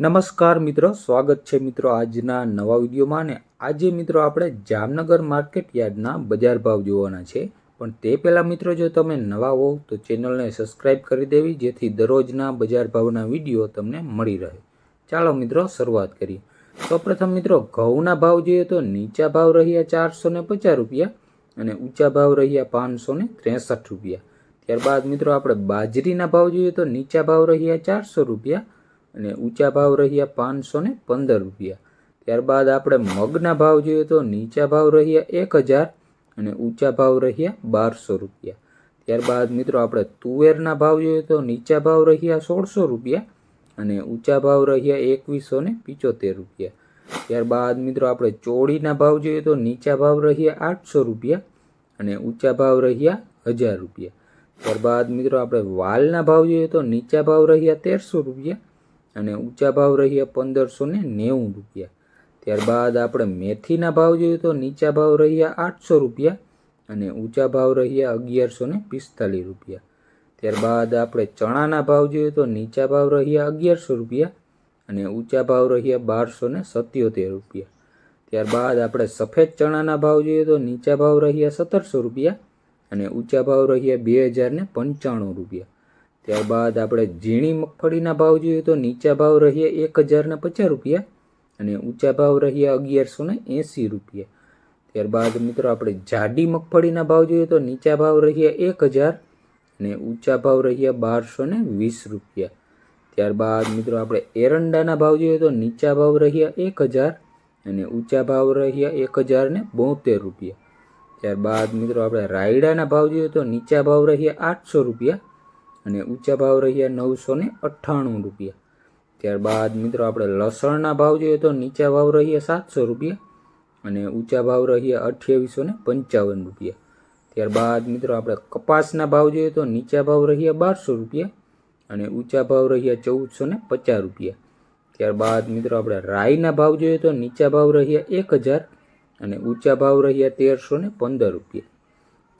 નમસ્કાર મિત્રો, સ્વાગત છે મિત્રો આજના નવા વિડીયોમાં. ને આજે મિત્રો આપણે જામનગર માર્કેટ યાર્ડના બજાર ભાવ જોવાના છે. પણ તે પહેલાં મિત્રો, જો તમે નવા હોવ તો ચેનલને સબસ્ક્રાઈબ કરી દેવી, જેથી દરરોજના બજાર ભાવના વિડીયો તમને મળી રહે. ચાલો મિત્રો શરૂઆત કરીએ. સૌપ્રથમ મિત્રો ઘઉંના ભાવ જોઈએ તો નીચા ભાવ રહ્યા 450 રૂપિયા અને ઊંચા ભાવ રહ્યા 563 રૂપિયા. ત્યારબાદ મિત્રો આપણે બાજરીના ભાવ જોઈએ તો નીચા ભાવ રહ્યા 400 રૂપિયા અને ઊંચા ભાવ રહ્યા 515 રૂપિયા. ત્યારબાદ આપણે મગના ભાવ જોઈએ તો નીચા ભાવ રહ્યા 1000 અને ઊંચા ભાવ રહ્યા 1200 રૂપિયા. ત્યારબાદ મિત્રો આપણે તુવેરના ભાવ જોઈએ તો નીચા ભાવ રહ્યા 1600 રૂપિયા અને ઊંચા ભાવ રહ્યા 2175 રૂપિયા. ત્યારબાદ મિત્રો આપણે ચોળીના ભાવ જોઈએ તો નીચા ભાવ રહ્યા 800 રૂપિયા અને ઊંચા ભાવ રહ્યા 1000 રૂપિયા. ત્યારબાદ મિત્રો આપણે વાલના ભાવ જોઈએ તો નીચા ભાવ રહ્યા 1300 રૂપિયા અને ઊંચા ભાવ રહ્યા 1590 રૂપિયા. ત્યારબાદ આપણે મેથીના ભાવ જોઈએ તો નીચા ભાવ રહ્યા 800 રૂપિયા અને ઊંચા ભાવ રહ્યા 1145 રૂપિયા. ત્યારબાદ આપણે ચણાના ભાવ જોઈએ તો નીચા ભાવ રહ્યા 1100 રૂપિયા અને ઊંચા ભાવ રહ્યા 1277 રૂપિયા. ત્યારબાદ આપણે સફેદ ચણાના ભાવ જોઈએ તો નીચા ભાવ રહ્યા 1700 રૂપિયા અને ઊંચા ભાવ રહ્યા 2095 રૂપિયા. ત્યારબાદ આપણે ઝીણી મગફળીના ભાવ જોઈએ તો નીચા ભાવ રહ્યા 1050 રૂપિયા અને ઊંચા ભાવ રહ્યા 1180 રૂપિયા. ત્યારબાદ મિત્રો આપણે જાડી મગફળીના ભાવ જોઈએ તો નીચા ભાવ રહ્યા 1000 અને ઊંચા ભાવ રહ્યા 1220 રૂપિયા. ત્યારબાદ મિત્રો આપણે એરંડાના ભાવ જોઈએ તો નીચા ભાવ રહ્યા 1000 અને ઊંચા ભાવ રહ્યા 1072 રૂપિયા. ત્યારબાદ મિત્રો આપણે રાયડાના ભાવ જોઈએ તો નીચા ભાવ રહ્યા 800 રૂપિયા અને ઊંચા ભાવ રહ્યા 998 રૂપિયા. ત્યારબાદ મિત્રો આપણે લસણના ભાવ જોઈએ તો નીચા ભાવ રહ્યા 700 રૂપિયા અને ઊંચા ભાવ રહ્યા 2855 રૂપિયા. ત્યારબાદ મિત્રો આપણે કપાસના ભાવ જોઈએ તો નીચા ભાવ રહ્યા 1200 રૂપિયા અને ઊંચા ભાવ રહ્યા 1450 રૂપિયા. ત્યારબાદ મિત્રો આપણે રાઈના ભાવ જોઈએ તો નીચા ભાવ રહ્યા 1000 અને ઊંચા ભાવ રહ્યા 1315 રૂપિયા.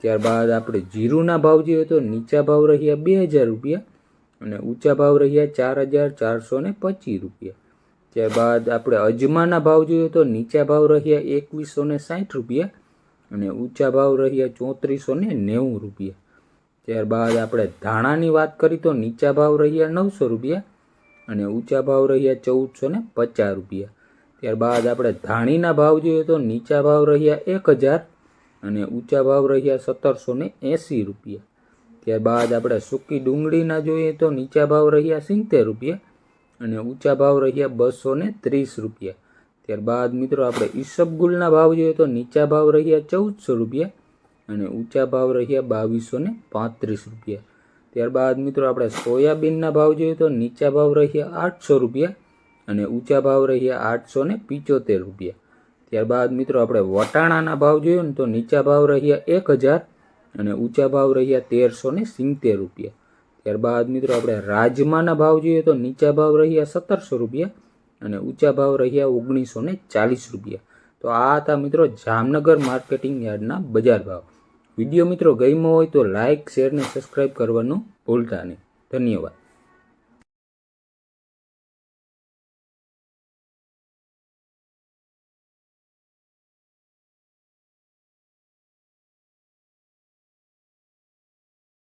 ત્યારબાદ આપણે જીરુના ભાવ જોઈએ તો નીચા ભાવ રહ્યા 2000 રૂપિયા અને ઊંચા ભાવ રહ્યા 4425 રૂપિયા. ત્યારબાદ આપણે અજમાના ભાવ જોઈએ તો નીચા ભાવ રહ્યા 2160 રૂપિયા અને ઊંચા ભાવ રહ્યા 3490 રૂપિયા. ત્યારબાદ આપણે ધાણાની વાત કરી તો નીચા ભાવ રહ્યા 900 રૂપિયા અને ઊંચા ભાવ રહ્યા 1450 રૂપિયા. ત્યારબાદ આપણે ધાણીના ભાવ જોઈએ તો નીચા ભાવ રહ્યા 1000 અને ઊંચા ભાવ રહ્યા 1780 રૂપિયા. ત્યારબાદ આપણે સૂકી ડુંગળીના જોઈએ તો નીચા ભાવ રહ્યા 70 રૂપિયા અને ઊંચા ભાવ રહ્યા 230 રૂપિયા. ત્યારબાદ મિત્રો આપણે ઈસબગુલના ભાવ જોઈએ તો નીચા ભાવ રહ્યા 1400 રૂપિયા અને ઊંચા ભાવ રહ્યા 2235 રૂપિયા. ત્યારબાદ મિત્રો આપણે સોયાબીનના ભાવ જોઈએ તો નીચા ભાવ રહ્યા 800 રૂપિયા અને ઊંચા ભાવ રહ્યા 875 રૂપિયા. ત્યારબાદ મિત્રો આપણે વટાણાના ભાવ જોઈએ ને તો નીચા ભાવ રહ્યા 1000 અને ઊંચા ભાવ રહ્યા 1370 રૂપિયા. ત્યારબાદ મિત્રો આપણે રાજમાના ભાવ જોઈએ તો નીચા ભાવ રહ્યા 1700 રૂપિયા અને ઊંચા ભાવ રહ્યા 1940 રૂપિયા. તો આ હતા મિત્રો જામનગર માર્કેટિંગ યાર્ડના બજાર ભાવ. વિડીયો મિત્રો ગમ્યો હોય તો લાઇક, શેર ને સબસ્ક્રાઈબ કરવાનું ભૂલતા નહીં. ધન્યવાદ.